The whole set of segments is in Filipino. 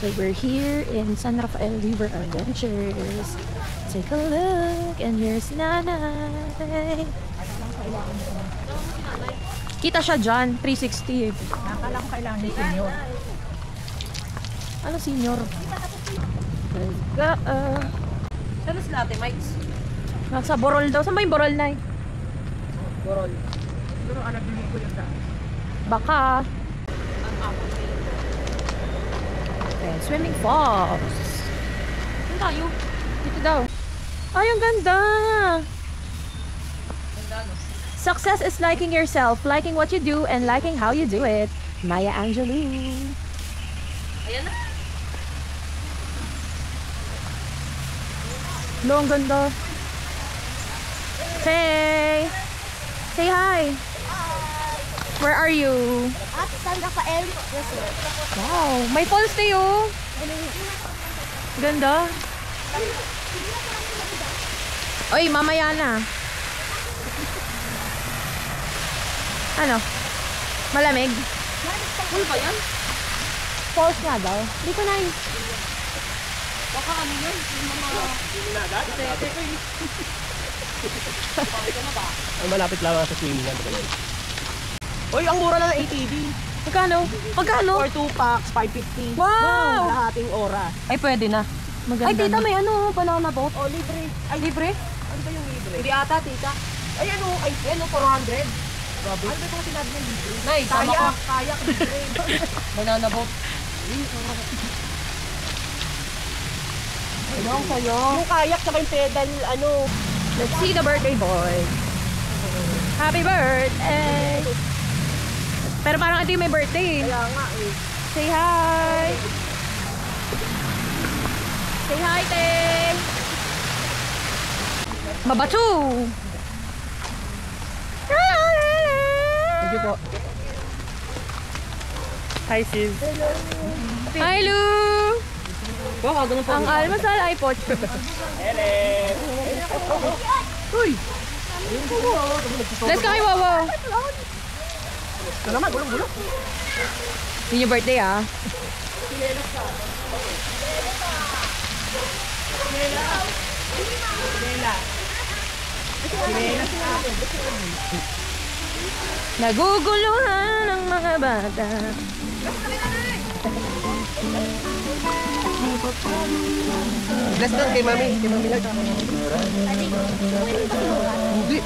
So we're here in San Rafael River Adventures. Take a look, and here's Nanay. Kita siya dyan, 360 eh. Nakala ko kailangan ni senior. Ano senior? Let's go. Saan na sila ate, Mikes? Nasa Borol daw. Saan ba yung Borol, Nay? Borol. Pero anak din ko yung daan. Baka. Okay, swimming falls. Saan tayo? Dito daw. Ay, ang ganda! Success is liking yourself, liking what you do, and liking how you do it. Maya Angelou. Ayan na. Lo, ang ganda. Hey! Say hi! Where are you? At San Rafael Resort. Wow! May falls tayo! Ganda. Oy, mamaya na. Ano? Malamig? Pool ba yan? Falls nga daw. Dito na yun. Baka ano yun? Yung mga... Ite ko yun. Ay, malapit lang sa swimming na. Uy, ang mura lang ng ATV. Magkano? Magkano? For 2 packs, 550. Wow! Lahating oras. Ay, pwede na. Maganda. Ay, tita, may ano, banana boat. Oh, libre. Ay, libre? Ano ba yung libre? Hindi ata, tita. Ay, ano? Ay, ano, 400. Grabe. Ano ba ito sinabi ng libre? Nay, tama ka. Kayak, libre. Banana boat. Ano ang sayo? Yung kayak, saka yung pedal, ano. Let's see the birthday boy. Happy birthday! Pero parang ito yung may birthday. Kaya nga eh. Say hi! Say hi, te! Mabato! Thank you po. Hi, sis. Hi, Lu! Wow, ganun po. Ang almasal ay pot. Uy! Let's go kay Wawa. Ito naman, gulong-gulong. Yun yung birthday, ah. Naguguluhan ang mga bata. Bless doon kay mami. Kay mami lang. Hindi.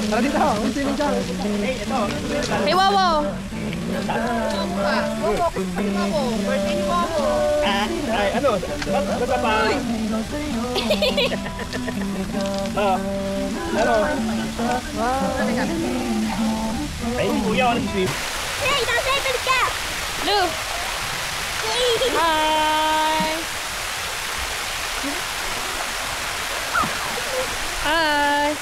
Tara dito. Ang sino dyan? Hey, Wawa. Ay, ano? Basta pa. Ano? Ay, kuya, wala si Swim. Hey, nasa ito ka! Lu. Hi. Hi.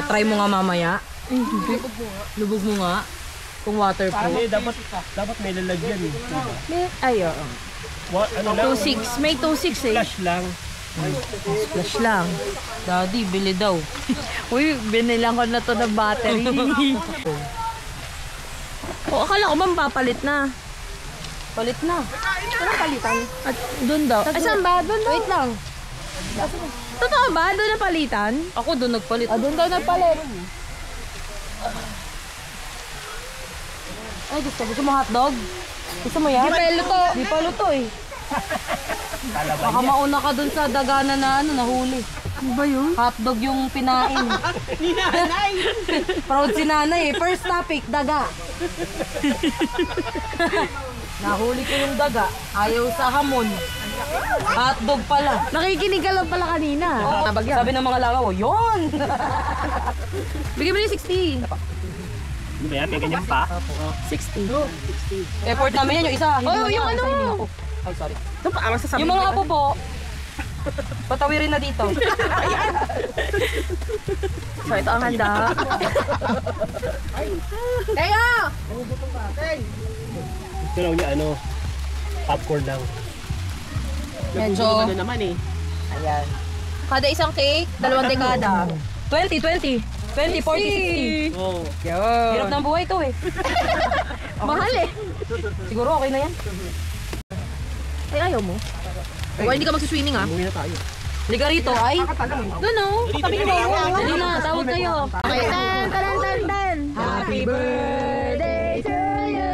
Try mo nga mamaya. Lubog mo nga. Kung waterproof. Hindi, dapat may lalagyan eh. Ayo. Ano lang? 2.6. May 2.6 eh. Flash lang. Flash lang. Daddy, bili daw. Uy, binilang ko na to ng battery. Akala ko ba mapapalit na? Palit na. Anong palitan? At doon daw. Ay, saan ba? Doon daw. Wait lang. Totoo ba? Doon na palitan? Ako doon nagpalit. Doon daw nagpalit. Ay, gusto mo hotdog? Gusto mo yan? Di pa luto. Di pa luto eh. Baka mauna ka dun sa dagana na ano, nahuli. Ano ba yun? Hotdog yung pinain. Proud si nanay eh. First topic, daga. Nahuli ko yung daga. Ayaw sa hamon. Hotdog pala. Nakikinig ka lang pala kanina. Sabi ng mga langaw, yun! Bigyan mo na yung 60. Ano ba yan? May ganyan pa? 60. Effort namin yan, yung isa. Hindi Oh, mo yung na, ano? isa hindi ako. Ay, sorry. Ito pa, ang sasabihin. Yung mga apo po, patawirin na dito. So, ito ang handa. Teo! Gusto lang niya ano, popcorn lang. Medyo, Nagugulo ka na naman eh. ayan. Kada isang cake, 2 dekada. 20. 20, 40, 60. Oh. Hirap ng buhay to eh. Mahal eh. Siguro okay na yan. Ay, ayaw mo? O, hindi ka magsiswimming ah. Umuwi na tayo. Liga rito ay. Doon o. Katabi ni Mama. Dali na, tawag kayo. Okay, tan, tan, tan, tan. Happy birthday to you.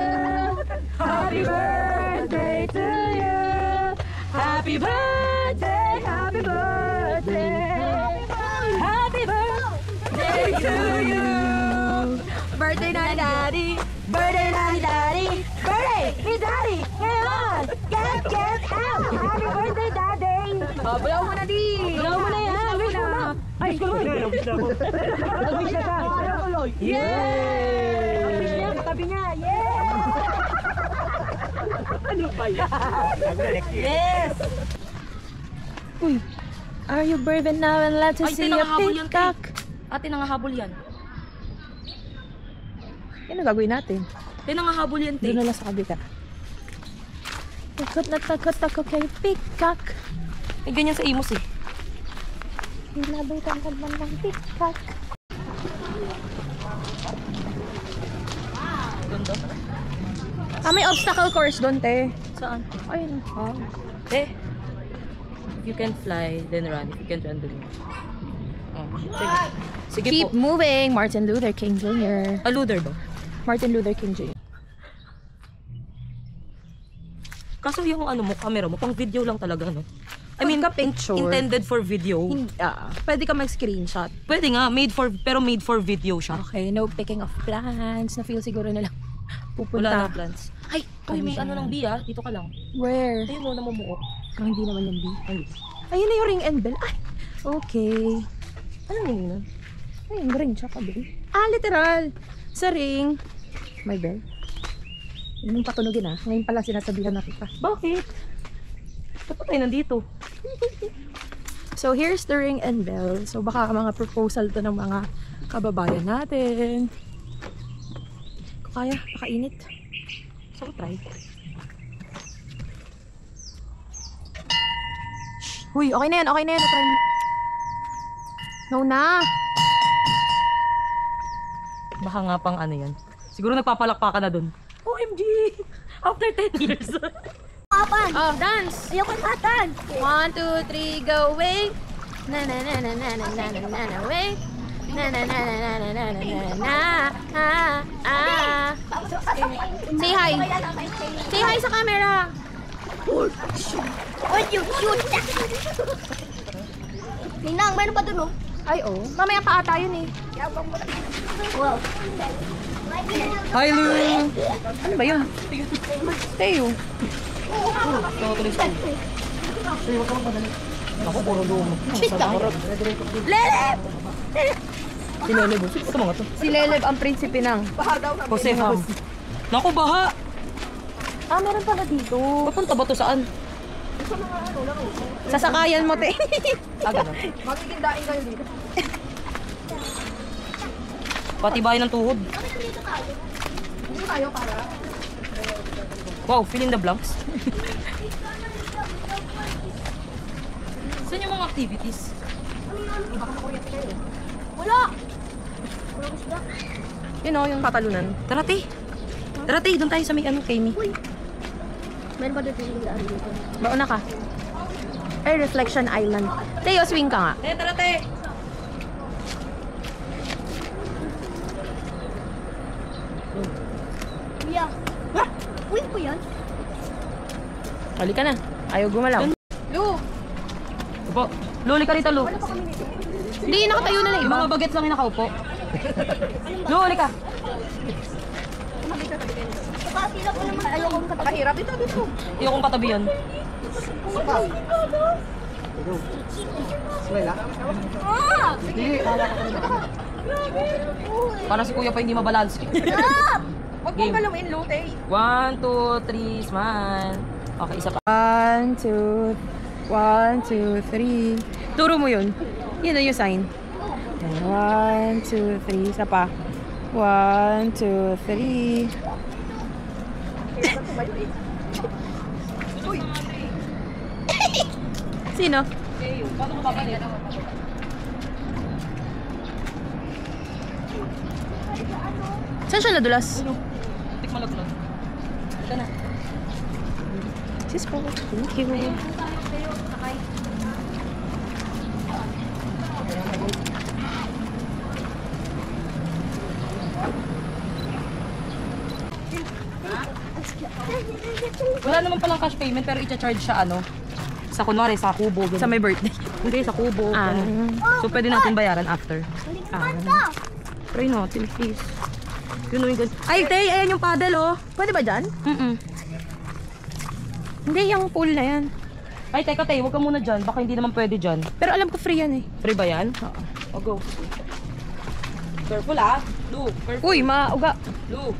Happy birthday to you. Happy birthday, happy birthday. Happy birthday to you. Birthday na ni Daddy. Birthday na ni Daddy. Birthday ni Daddy. Ngayon. Get out. Happy birthday, Daddy. Bulaw mo na di. Bulaw mo na yan. Wish mo na. Ay, wish na ka. Yay! Wish niya, katabi niya. Yay! Ano ba yan? Yes! Uy, are you brave enough and let us Ay, see your nangahabol yan, peacock? Ate, nangahabol yan. Ano gagawin natin? Ate, nangahabol yan, Doon te. na lang sa kabila. Takot na takot ako kay peacock. Ay, ganyan sa imos eh. Hinabutan ka man ng peacock. Ganda. May obstacle course doon, te. Saan? Ayun. Oh. Te. If you can fly, then run. If you can't run, then run. Oh, sige. Sige Keep po. moving, Martin Luther King Jr. Aluder ba? Martin Luther King Jr. Kaso yung ano mo, camera mo, pang video lang talaga, no? I mean, Pagka-picture. intended for video. Pwede ka mag-screenshot. Pwede nga, pero made for video siya. Okay, no picking of plants. Na-feel siguro na lang pupunta. Wala na plans. Ay, may ano ng biya. Dito ka lang. Where? Ayun mo, namumuo. Hindi naman yung bee. Ay, Ayun na yung ring and bell. Ay, okay. anong yun nun? Ay, yung ring tsaka bell. Literal. Sa ring, may bell. Yun yung patunogin Ngayon pala sinasabihan na kita. Bakit? Ba't pa tayo nandito? So, here's the ring and bell. So, baka mga proposal to ng mga kababayan natin. Kung kaya, pakainit. So, try. Uy, okay na yan, okay na yan. Try mo na. No na. Baka nga pang ano yan. Siguro nagpapalakpakan na dun. OMG! After 10 years. Kapan? Oh, dance. Ayoko tatan. 1, 2, 3, go away. Na na na na na na na na na na away. Na na na na na na na na na na. Say hi. Say hi sa camera. What you shoot? Ninang, meron pa dun, oh. Ay, oh. Mamaya pa ata yun eh. Wow. Hi, Lou! Ano ba yun? Teo. Ako, puro lumo. Lele! Sinelebo. Ito mga to. Si Leleb ang prinsipe ng. Jose Ham. Naku, baha! Meron pala dito. Papunta ba to saan? Sasakayan mo, te. Ganun. Pati bahay ng tuhod. Wow, fill in the blanks. Saan yung mga activities? Wala. Yun o, yung tatalunan. Tara, te. Tara, te. Doon tayo sa may ano, Kemi. Meron pa dito yung daan dito. Bauna ka. Ay, Reflection Island. Teo, swing ka nga. Te, tara, te. Kuya. Uy, ko yan? Hali ka na. Ayaw gumalaw. Lu! Opo. Luli ka rito, Lu. Hindi, nakatayo na lang Yung iba. mga bagets lang yung nakaupo. Lu, huli ka. Kasi lang ko naman ayokong katahirap. Dito. Iyokong katabi yan. Ah! Parang si kuya pa hindi mabalance. Huwag Game. galawin, Lute. 1, 2, 3, smile. Okay, isa pa. 1, 2, 3. Turo mo yun. Yun na yung sign. 1, 2, 3. Isa pa. 1, 2, 3. Sino? Paano ko babalik? Saan siya nadulas? Ano? Tik malaglag. Ito na. Sis po. Thank you. Wala naman palang cash payment pero i-charge siya ano. Sa kunwari, sa kubo. Ganun. Sa may birthday. Hindi, sa kubo. Ah. ganun. So, pwede natin bayaran after. Try natin, please. Yun yung ganun. Ay, Tay, ayan yung paddle, oh. Pwede ba dyan? Hindi, yung pool na yan. Ay, teka, Tay, huwag ka muna dyan. Baka hindi naman pwede dyan. Pero alam ko free yan eh. Free ba yan? Oo. O, go. Careful, ah. Lu, careful. Uy, mauga. Lu.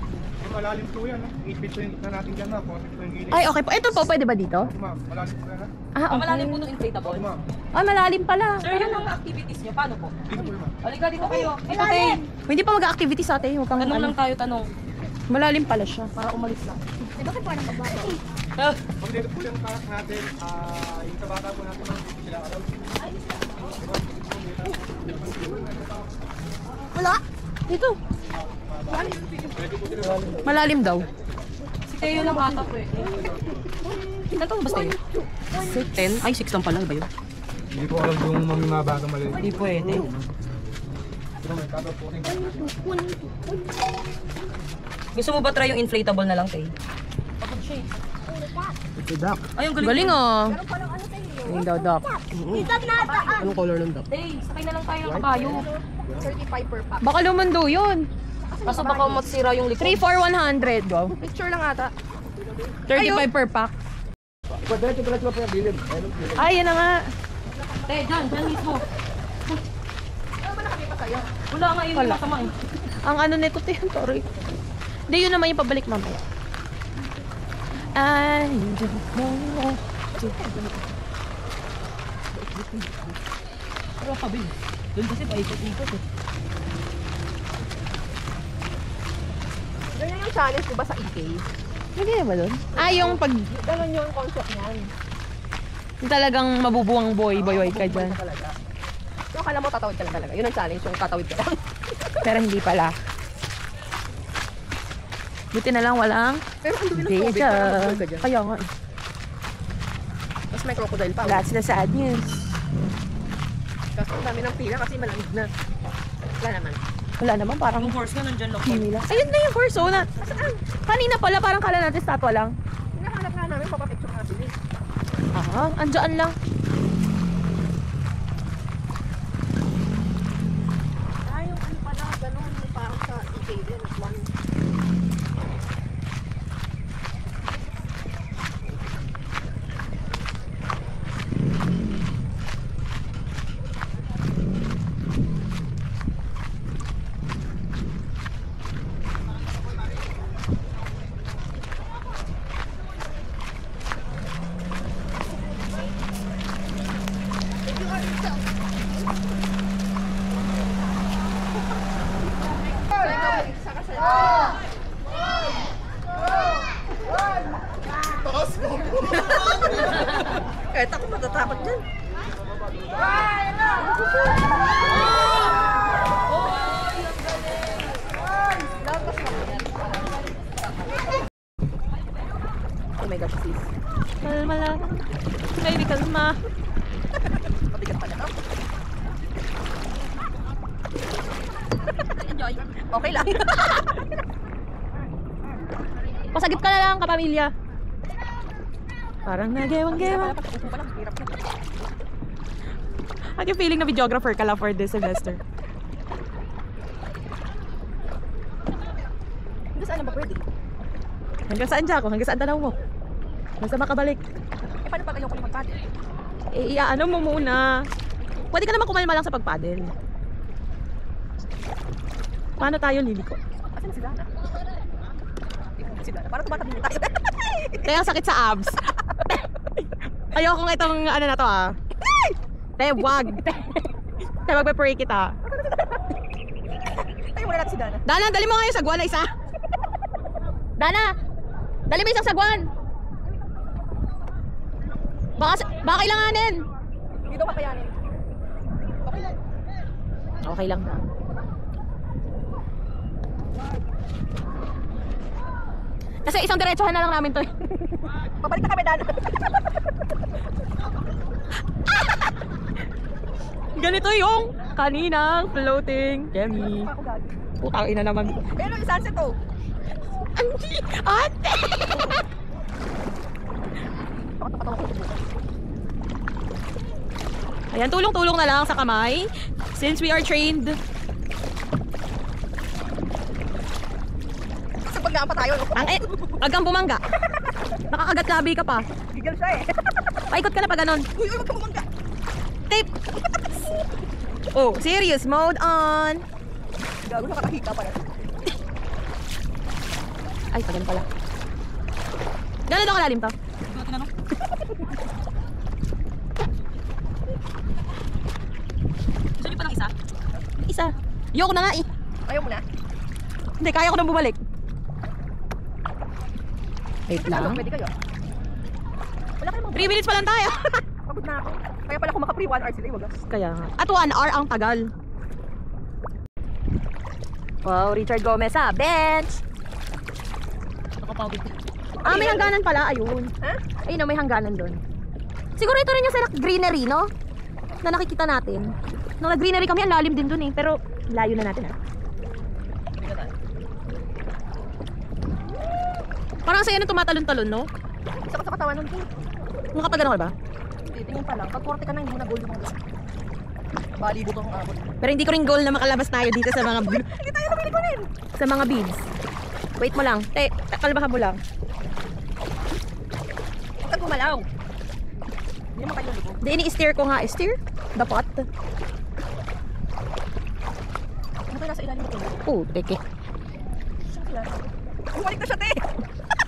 Malalim po yan, 8 feet na natin dyan, ma'am. 4 feet yung gilid. Ay, okay po. Ito po, pwede ba dito? Ma'am, malalim po yan, ha? Ah, okay. Malalim po itong inflatable. Ma'am, Ah, malalim pala. Sir, yun ang activities nyo. Paano po? dito po, ma'am. Halika dito kayo. Ito, Tay. Hindi pa mag-activity sa atin. Huwag kang Tanong ano. lang tayo, tanong. Malalim pala siya. Para umalis lang. Eh, bakit parang kabata? Ah, Pag dito po yung tarak natin, yung kabata po natin, ma'am, dito sila alam. Wala? Dito. Malalim daw. si Teo lang ata po eh. Ilan taon ba si Teo? 10? Ay, 6 lang pala ba yun? Hindi ko alam yung mga bagang mali. Hindi pwede. Gusto mo ba try yung inflatable na lang, Tay? Ito duck. Ay, ang galing. Galing oh. Parang ano sa'yo? Galing daw, Doc. Idag na ata. Anong color ng duck? Tay, sakay na lang tayo ng kabayo. 35 per pack. Baka lumando yun. Kaso baka matsira yung likod. 3 for 100. Go. Picture lang ata. 35 per pack. Diretso pa yung bilib. Ay, yan na nga. Tay, dyan mismo. Wala nga yun yung masama eh. Ang ano nito, Tiyan, sorry. Hindi, yun naman yung pabalik mamaya. I don't know. Pero kabil. Doon kasi paikot-ikot eh. Ganyan yung challenge ko ba sa EK? Hindi na ba doon? Ah, yung pag Ganun yung concept niyan. yung talagang mabubuwang boy ka dyan. So, akala mo tatawid ka lang talaga. Yun ang challenge, yung tatawid ka lang. Pero hindi pala. Buti na lang walang Pero ang dumi ng tubig, danger. parang mag-board ka dyan. Kaya nga eh. Tapos may crocodile pa. That's the sad news. Kasi ang dami ng pila kasi malamig na. Wala naman. Wala naman, parang Yung horse nga nandyan lang. kimi lang. Ayun na yung horse, oh. Kanina pala, parang kala natin statwa lang. Hinahanap nga namin, papapicture nga sila. Ah, andyan lang. Ah, yung ano pala, ganun, yung parang sa EK din. One. Kahit ako matatakot dyan. Oh my gosh, sis. Kalma lang. Baby, kalma. Mabigat pala. Enjoy. Okay lang. Pasagip ka na lang, kapamilya. Parang nagewang-gewang. Upo pa lang, hirap na. Ano yung feeling na videographer ka lang for this semester? Hanggang saan na ba pwede? Hanggang saan siya ako? Hanggang saan tanaw mo? Basta makabalik. Eh, paano pag ayaw ko yung magpati? Eh, ano mo muna. Pwede ka naman kumalma lang sa pagpaddle. Paano tayo liliko? Asan si Dana? Si Dana, parang tumatabi tayo. Kaya ang sakit sa abs. Ayokong itong ano na to ah. Te, wag. Te, magpe-pray kita. Tayo muna natin si Dana. Dana, dali mo nga yung sagwan na isa. Dana, dali mo isang sagwan. Baka kailanganin. Hindi daw kakayanin. Okay lang. Okay lang na. Kasi isang diretsuhan na lang namin to. Pabalik na kami daan. Ganito yung kaninang floating Demi. Putang ina naman. Pero yung sunset oh. Ate! Ayan, tulong-tulong na lang sa kamay. Since we are trained. Kasi paggaan pa tayo. No? Agang bumangga. Nakakagat labi ka pa. Gigil siya eh. Paikot ka na pa ganon. Uy, wag ka bumangga. Tape! Oh, serious mode on. Gago na kakahika pala. Ay, pa ganun pala. Gano'n daw kalalim to? Gusto niyo pa ng isa? Isa. Yoko na nga eh. Ayaw mo na. Hindi, kaya ko nang bumalik. Wait Ano, lang. pwede kayo? Wala kayo 3 minutes pa lang tayo. Pagod na ako. Kaya pala kung maka-free 1 hour sila, wagas. Kaya nga. At 1 hour ang tagal. Wow, Richard Gomez ha. Bench! Ah, may hangganan pala. Ayun. Ha? Ayun, may hangganan doon. Siguro ito rin yung sa greenery, no? Na nakikita natin. Nung nag-greenery kami, ang lalim din doon eh. Pero layo na natin, ha? Parang sa'yo nung tumatalon-talon, no? Isa ka sa katawan nun. Nung kapag ganun ka ba? Hindi, tingin pa lang. Pag 40 ka na, hindi mo na gold yung mga. Balibo kang abot. Pero hindi ko rin goal na makalabas tayo dito sa mga Hindi tayo namili ko rin. sa mga beads. Wait mo lang. Kalbahan mo lang. Huwag kang gumalaw. Hindi naman kayo lugo. Di ini-steer ko nga. Steer? Dapat. Ano tayo nasa ilalim ito? Oh, teke. Saan sila? Bumalik na siya, te!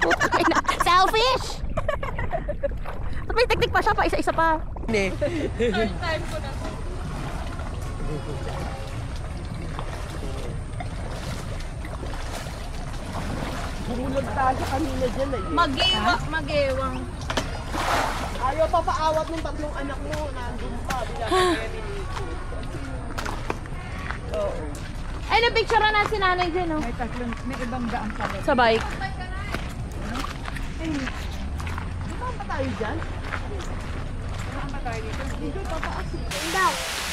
Putay na. Selfish! At may teknik pa siya pa. Isa-isa pa. Hindi. Bumulog tayo kanina dyan eh. Magewang. Ayaw pa paawat ng tatlong anak mo. Nandun pa. Bila ka Oo. Ay, napicture na si nanay dyan, no? May ibang daan pa rin. Sa bike. Saan pa tayo dyan? Saan pa tayo dito? Dito, tataas eh.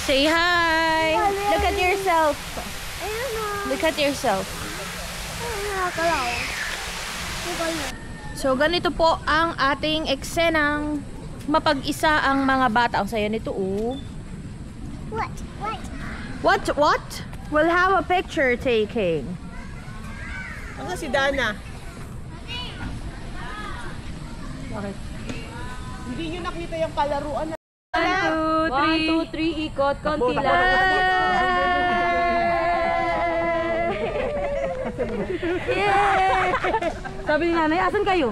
Say hi! Look at yourself. Look at yourself. So, ganito po ang ating eksenang mapag-isa ang mga bata. Ang saya nito, oh. What? We'll have a picture taking. Ano si Dana? Bakit? Hindi nyo nakita yung kalaruan na. 1, 2, 3, ikot, konti Takbo, lang. Yay! Sabi ni nanay, asan kayo?